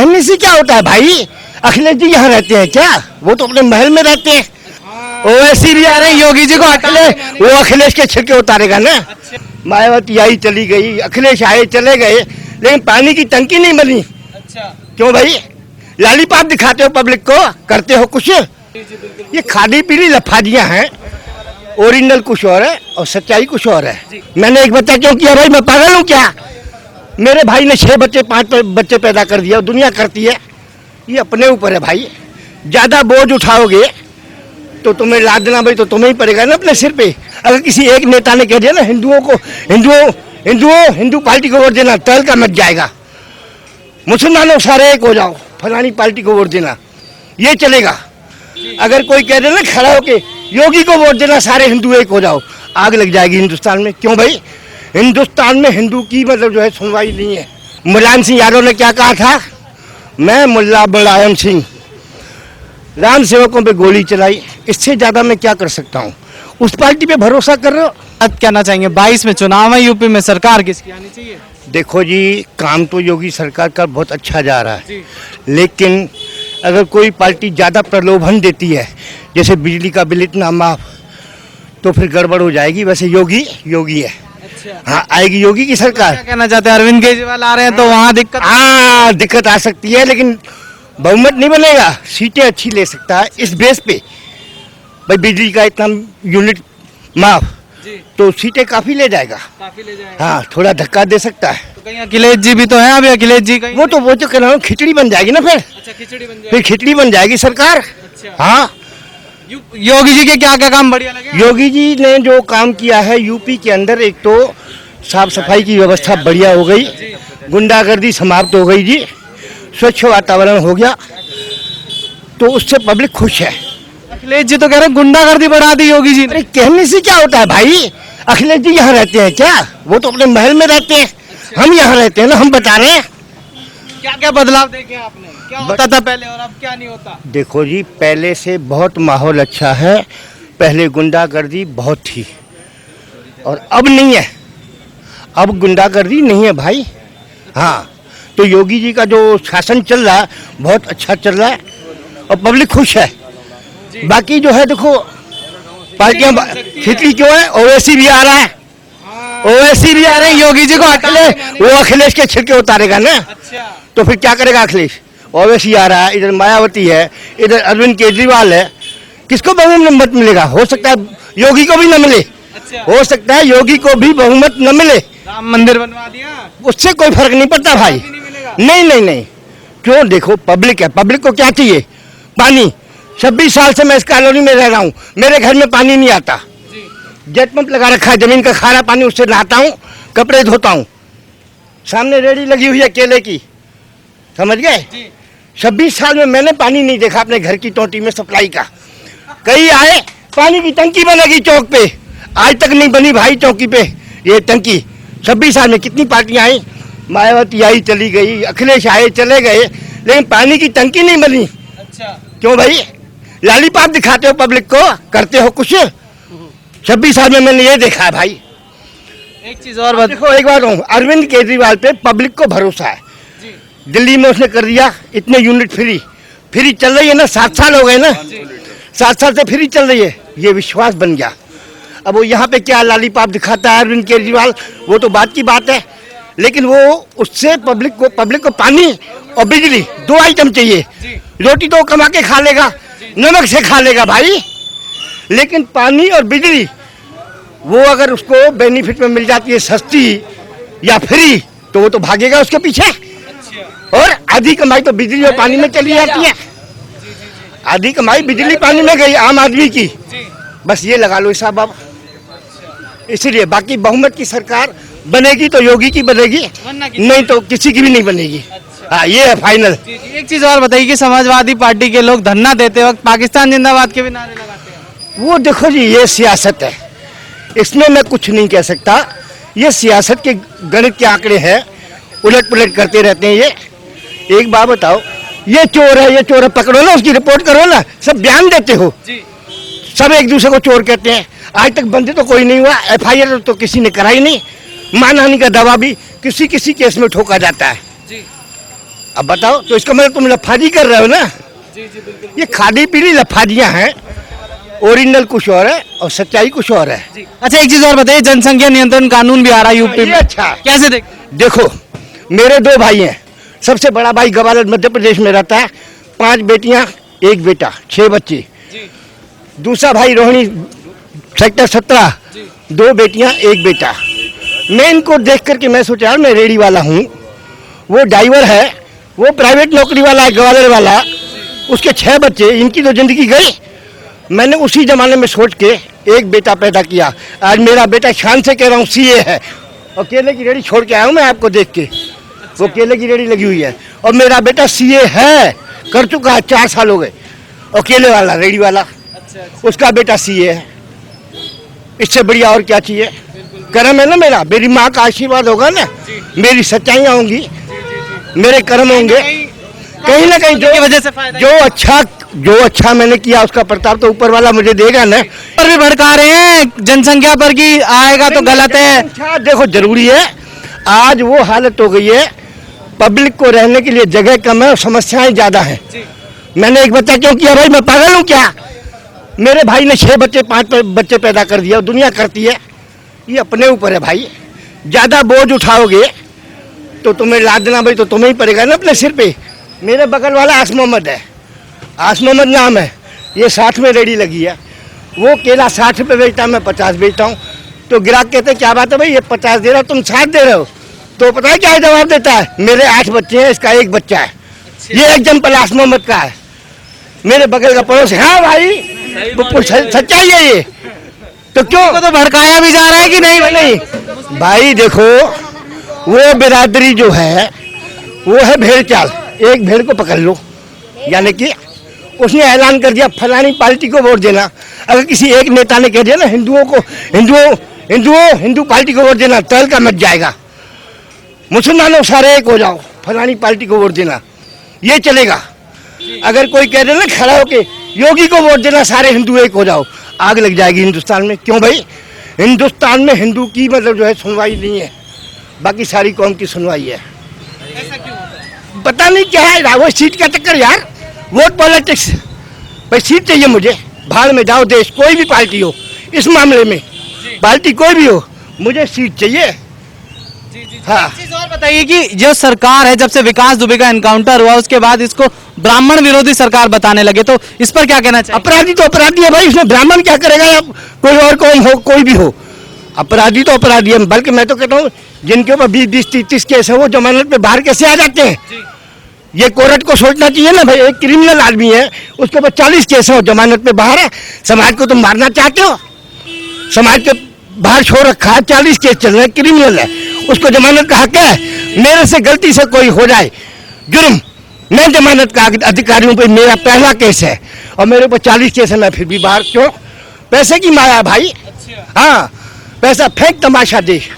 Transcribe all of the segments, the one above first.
कहने से क्या होता है भाई? अखिलेश जी यहाँ रहते हैं क्या? वो तो अपने महल में रहते हैं। ओवैसी भी आ रहे हैं, योगी जी को हटाने वो अखिलेश के छिलके उतारेगा ना। मायावती आई चली गई, अखिलेश आए चले गए, लेकिन पानी की टंकी नहीं बनी। अच्छा, क्यों भाई? लॉलीपॉप दिखाते हो पब्लिक को, करते हो कुछ। ये खादी पीली लफाजियां हैं, ओरिजिनल कुछ और है और सच्चाई कुछ और है। मैंने एक बच्चा क्यों किया भाई? मैं पागल हूँ क्या? मेरे भाई ने 6 बच्चे 5 बच्चे पैदा कर दिया, दुनिया करती है। ये अपने ऊपर है भाई। ज्यादा बोझ उठाओगे तो तुम्हें लाद देना भाई, तो तुम्हें ही पड़ेगा ना अपने सिर पे। अगर किसी एक नेता ने कह दिया ना हिंदुओं को, हिंदू पार्टी को वोट देना, तल का मच जाएगा। मुसलमानों सारे एक हो जाओ, फलानी पार्टी को वोट देना, ये चलेगा। अगर कोई कह दे ना खड़ा होके योगी को वोट देना, सारे हिंदू एक हो जाओ, आग लग जाएगी हिंदुस्तान में। क्यों भाई? हिंदुस्तान में हिंदू की मतलब जो है सुनवाई नहीं है। मुलायम सिंह यादव ने क्या कहा था? मैं मुल्ला मुलायम सिंह, राम सेवकों पे गोली चलाई, इससे ज्यादा मैं क्या कर सकता हूँ? उस पार्टी पे भरोसा कर रहे हो? बात कहना चाहेंगे 22 में चुनाव है, यूपी में सरकार किसकी आनी चाहिए? देखो जी, काम तो योगी सरकार का बहुत अच्छा जा रहा है, जी। लेकिन अगर कोई पार्टी ज़्यादा प्रलोभन देती है, जैसे बिजली का बिल इतना माफ, तो फिर गड़बड़ हो जाएगी। वैसे योगी है। अच्छा, हाँ, आएगी योगी की सरकार। क्या कहना चाहते हैं? अरविंद केजरीवाल आ रहे हैं तो वहाँ दिक्कत। हाँ, दिक्कत आ सकती है, लेकिन बहुमत नहीं बनेगा, सीटें अच्छी ले सकता है इस बेस पे। भाई बिजली का इतना यूनिट माफ, जी, तो सीटें काफ़ी ले जाएगा। काफी ले जाएगा। हाँ, थोड़ा धक्का दे सकता है। तो कहीं अखिलेश जी भी तो हैं, अभी अखिलेश जी कहीं वो तो कह रहा हूँ, खिचड़ी बन जाएगी ना फिर। अच्छा, खिचड़ी बन फिर खिचड़ी बन जाएगी सरकार। अच्छा, हाँ, योगी जी के क्या क्या काम बढ़िया लगे? योगी जी ने जो काम किया है यूपी के अंदर, एक तो साफ सफाई की व्यवस्था बढ़िया हो गई, गुंडागर्दी समाप्त हो गई जी, स्वच्छ वातावरण हो गया, तो उससे पब्लिक खुश है। अखिलेश जी तो कह रहे हैं गुंडागर्दी बढ़ा दी योगी जी ने। अरे कहने से क्या होता है भाई? अखिलेश जी यहाँ रहते हैं क्या? वो तो अपने महल में रहते हैं। हम यहाँ रहते हैं ना, हम बता रहे हैं। क्या क्या बदलाव देखे आपने? क्या होता था पहले और अब क्या नहीं होता? देखो जी, पहले से बहुत माहौल अच्छा है। पहले गुंडागर्दी बहुत थी और अब नहीं है। अब गुंडागर्दी नहीं है भाई। हाँ, तो योगी जी का जो शासन चल रहा है बहुत अच्छा चल रहा है और पब्लिक खुश है। बाकी जो है देखो, पार्टियां खिचड़ी क्यों है? ओवैसी भी आ रहा है, ओवैसी भी आ रहे हैं, योगी जी को हटाने वो अखिलेश के छिलके उतारेगा ना। अच्छा, तो फिर क्या करेगा अखिलेश? ओवैसी आ रहा है, इधर मायावती है, इधर अरविंद केजरीवाल है, किसको बहुमत मिलेगा? हो सकता है योगी को भी न मिले, अच्छा, हो सकता है योगी को भी बहुमत न मिले। राम मंदिर बनवा दिया, उससे कोई फर्क नहीं पड़ता भाई। नहीं मिलेगा। नहीं, क्यों? देखो पब्लिक है, पब्लिक को क्या चाहिए? पानी। 26 साल से मैं इस कॉलोनी में रह रहा हूँ, मेरे घर में पानी नहीं आता। जेट पंप लगा रखा है, जमीन का खारा पानी, उससे नहाता हूँ, कपड़े धोता हूँ। सामने रेडी लगी हुई है केले की, समझ गए? 26 साल में मैंने पानी नहीं देखा अपने घर की टोटी में सप्लाई का। कई आए, पानी की टंकी बनेगी चौक पे, आज तक नहीं बनी भाई चौकी पे ये टंकी। 26 साल में कितनी पार्टियां आई, मायावती आई चली गई, अखिलेश आए चले गए, लेकिन पानी की टंकी नहीं बनी। अच्छा, क्यों भाई? लॉलीपॉप दिखाते हो पब्लिक को, करते हो कुछ? 26 साल में मैंने ये देखा है भाई। एक चीज और बता। देखो एक बात कहूँ, अरविंद केजरीवाल पे पब्लिक को भरोसा है। दिल्ली में उसने कर दिया, इतने यूनिट फ्री चल रही है ना, 7 साल हो गए ना, 7 साल से फ्री चल रही है, ये विश्वास बन गया। अब वो यहाँ पे क्या लॉलीपॉप दिखाता है अरविंद केजरीवाल, वो तो बात की बात है, लेकिन वो उससे पब्लिक को पानी और बिजली 2 आइटम चाहिए। रोटी तो कमा के खा लेगा, नमक से खा लेगा भाई, लेकिन पानी और बिजली वो अगर उसको बेनिफिट में मिल जाती है सस्ती या फ्री, तो वो तो भागेगा उसके पीछे। और आधी कमाई तो बिजली और पानी में चली जाती है, आधी कमाई बिजली पानी में गई आम आदमी की। बस ये लगा लो हिसाब अब। इसीलिए बाकी बहुमत की सरकार बनेगी तो योगी की बनेगी, नहीं तो किसी की भी नहीं बनेगी। हाँ, ये है फाइनल। एक चीज और बताइए कि समाजवादी पार्टी के लोग धरना देते वक्त पाकिस्तान जिंदाबाद के भी नारे लगाते हैं। वो देखो जी, ये सियासत है, इसमें मैं कुछ नहीं कह सकता। ये सियासत के गणित के आंकड़े हैं, उलट पुलट करते रहते हैं ये। एक बात बताओ, ये चोर है, पकड़ो ना, उसकी रिपोर्ट करो ना, सब बयान देते हो, सब एक दूसरे को चोर कहते हैं। आज तक बंदी तो कोई नहीं हुआ, FIR तो किसी ने कराई नहीं, मानहानि का दावा भी किसी केस में ठोका जाता है। अब बताओ, तो इसका मतलब तुम लफाजी कर रहे हो ना। जी जी बिल्कुल ये खादी पीली लफाजियां हैं, ओरिजिनल कुछ और है और सच्चाई कुछ और है। जी। अच्छा एक चीज और बताइए, जनसंख्या नियंत्रण कानून भी आ रहा है यूपी ये में, अच्छा। कैसे देख? देखो, मेरे 2 भाई हैं। सबसे बड़ा भाई ग्वालियर मध्य प्रदेश में रहता है, 5 बेटियां 1 बेटा, 6 बच्चे। जी दूसरा भाई रोहिणी सेक्टर 17, 2 बेटियां 1 बेटा। मैं इनको देख करके मैं सोचा यार मैं रेडी वाला हूँ, वो ड्राइवर है, वो प्राइवेट नौकरी वाला है ग्वालियर वाला, उसके 6 बच्चे, इनकी तो जिंदगी गई। मैंने उसी जमाने में सोच के एक बेटा पैदा किया। आज मेरा बेटा शान से कह रहा हूँ सीए है, और केले की रेडी छोड़ के आया हूँ मैं आपको देख के। वो केले की रेडी लगी हुई है और मेरा बेटा सीए है, कर चुका है, 4 साल हो गए। और केले वाला रेडी वाला, उसका बेटा सीए है। इससे बढ़िया और क्या चाहिए? कर्म है ना मेरा, मेरी माँ का आशीर्वाद होगा ना, मेरी सच्चाइयाँ होंगी, मेरे कर्म होंगे। कहीं ना कहीं की वजह से फायदा जो अच्छा मैंने किया उसका प्रताप तो ऊपर वाला मुझे देगा ना। पर भी भड़का रहे हैं जनसंख्या पर कि आएगा तो गलत है। अच्छा देखो, जरूरी है। आज वो हालत हो गई है, पब्लिक को रहने के लिए जगह कम है और समस्याएं ज्यादा हैं। मैंने एक बच्चा क्यों किया भाई? मैं पागल हूँ क्या? मेरे भाई ने 6 बच्चे 5 बच्चे पैदा कर दिया, दुनिया करती है। ये अपने ऊपर है भाई। ज्यादा बोझ उठाओगे तो तुम्हें लादना भाई तो तुम्हें ही पड़ेगा ना अपने सिर पे। मेरे बगल वाला आस मोहम्मद है, आस मोहम्मद नाम है, ये 60 में रेडी लगी है। वो केला 60 रुपये बेचता है, मैं 50 बेचता हूँ। तो ग्राहक कहते क्या बात है भाई, ये 50 दे रहा हो, तुम 60 दे रहे हो? तो पता है क्या जवाब देता है? मेरे 8 बच्चे हैं, इसका 1 बच्चा है। ये एग्जाम्पल आस मोहम्मद का है, मेरे बगल का पड़ोस। हाँ भाई, सच्चाई है ये। तो क्यों तो भड़काया भी जा रहा है कि नहीं? नहीं भाई देखो, वो बिरादरी जो है वो है भेड़ चाल। एक भेड़ को पकड़ लो, यानी कि उसने ऐलान कर दिया फलानी पार्टी को वोट देना। अगर किसी एक नेता ने कह दिया ना हिंदू पार्टी को वोट देना, तहल का मच जाएगा। मुसलमानों सारे एक हो जाओ, फलानी पार्टी को वोट देना, ये चलेगा। अगर कोई कह दे ना खड़ा होके योगी को वोट देना, सारे हिंदू एक हो जाओ, आग लग जाएगी हिंदुस्तान में। क्यों भाई? हिंदुस्तान में हिंदू की मतलब जो है सुनवाई नहीं है, बाकी सारी कौम की सुनवाई है। पता नहीं क्या है वो सीट का चक्कर यार, वोट पॉलिटिक्स। भाई सीट चाहिए मुझे, भाड़ में जाओ देश, कोई भी पार्टी हो, इस मामले में पार्टी कोई भी हो, मुझे सीट चाहिए। हाँ। एक चीज और बताइए कि जो सरकार है, जब से विकास दुबे का एनकाउंटर हुआ उसके बाद इसको ब्राह्मण विरोधी सरकार बताने लगे, तो इस पर क्या कहना चाहिए? अपराधी तो अपराधी है भाई, इसमें ब्राह्मण क्या करेगा या कोई और कौन हो, कोई भी हो, अपराधी तो अपराधी है। बल्कि मैं तो कहता हूँ जिनके ऊपर 20-20, 30-30 केस है, वो जमानत पे बाहर कैसे आ जाते हैं? ये कोर्ट को सोचना चाहिए ना भाई। एक क्रिमिनल आदमी है, उसके ऊपर 40 केस है और जमानत पे बाहर है। समाज को तुम मारना चाहते हो? समाज के बाहर छोड़ रखा है, 40 केस चल रहे हैं, क्रिमिनल है, उसको जमानत का हक है। मेरे से गलती से कोई हो जाए जुर्म, मैं जमानत का अधिकारी हूँ, मेरा पहला केस है और मेरे ऊपर 40 केस है, मैं फिर भी बाहर क्यों? पैसे की माया भाई। हाँ, पैसा फेंक, तमाशा देश।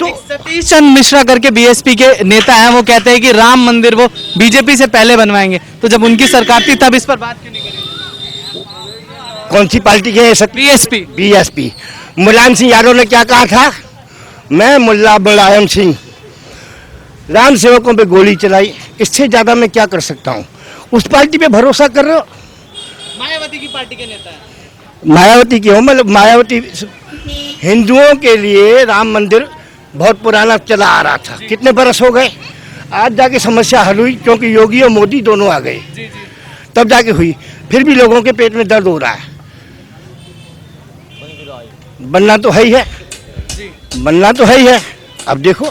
तो सतीश चंद्र मिश्रा करके बीएसपी के नेता हैं, वो कहते हैं कि राम मंदिर वो बीजेपी से पहले बनवाएंगे। तो जब उनकी सरकार थी तब इस पर बात क्यों नहीं करी? कौन सी पार्टी के हैं? बीएसपी। मुलायम सिंह यादव ने क्या कहा था? मैं मुल्ला मुलायम सिंह, राम सेवकों पे गोली चलाई, इससे ज्यादा मैं क्या कर सकता हूँ? उस पार्टी पे भरोसा कर रहे हो? मायावती की पार्टी के नेता है। मायावती की हो, मतलब मायावती हिंदुओं के लिए राम मंदिर बहुत पुराना चला आ रहा था, कितने बरस हो गए, आज जाके समस्या हल हुई क्योंकि योगी और मोदी दोनों आ गए, तब जाके हुई। फिर भी लोगों के पेट में दर्द हो रहा है। बनना तो है ही है, बनना तो है ही है। अब देखो,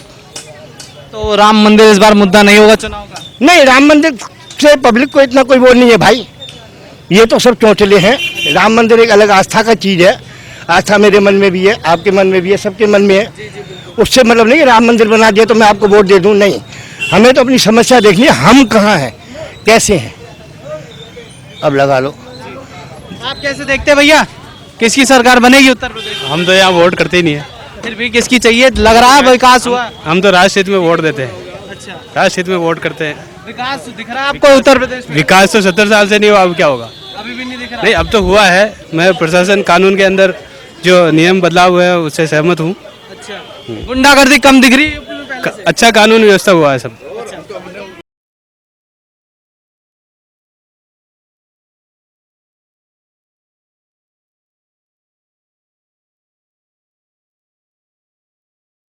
तो राम मंदिर इस बार मुद्दा नहीं होगा चुनाव का? नहीं, राम मंदिर से पब्लिक को इतना कोई वो नहीं है भाई, ये तो सब चौचले हैं। राम मंदिर एक अलग आस्था का चीज है, आस्था मेरे मन में भी है, आपके मन में भी है, सबके मन में है। उससे मतलब नहीं राम मंदिर बना दिया तो मैं आपको वोट दे दूं, नहीं। हमें तो अपनी समस्या देखनी है, हम कहाँ हैं, कैसे हैं, अब लगा लो। आप कैसे देखते हैं भैया, किसकी सरकार बनेगी उत्तर प्रदेश? हम तो यहाँ वोट करते ही नहीं है। फिर भी किसकी चाहिए? लग रहा है विकास हुआ। हम तो राष्ट्र हित में वोट देते हैं। अच्छा, राष्ट्र हित में वोट करते हैं। विकास दिख रहा है आपको उत्तर प्रदेश में? विकास तो 70 साल से नहीं हुआ, अब क्या होगा? अभी भी नहीं दिख रहा। नहीं, अब तो हुआ है। मैं प्रशासन कानून के अंदर जो नियम बदलाव हुए हैं उससे सहमत हूँ। अच्छा, गुंडागर्दी कम दिख रही है यूपी में पहले से? अच्छा कानून व्यवस्था हुआ है सब।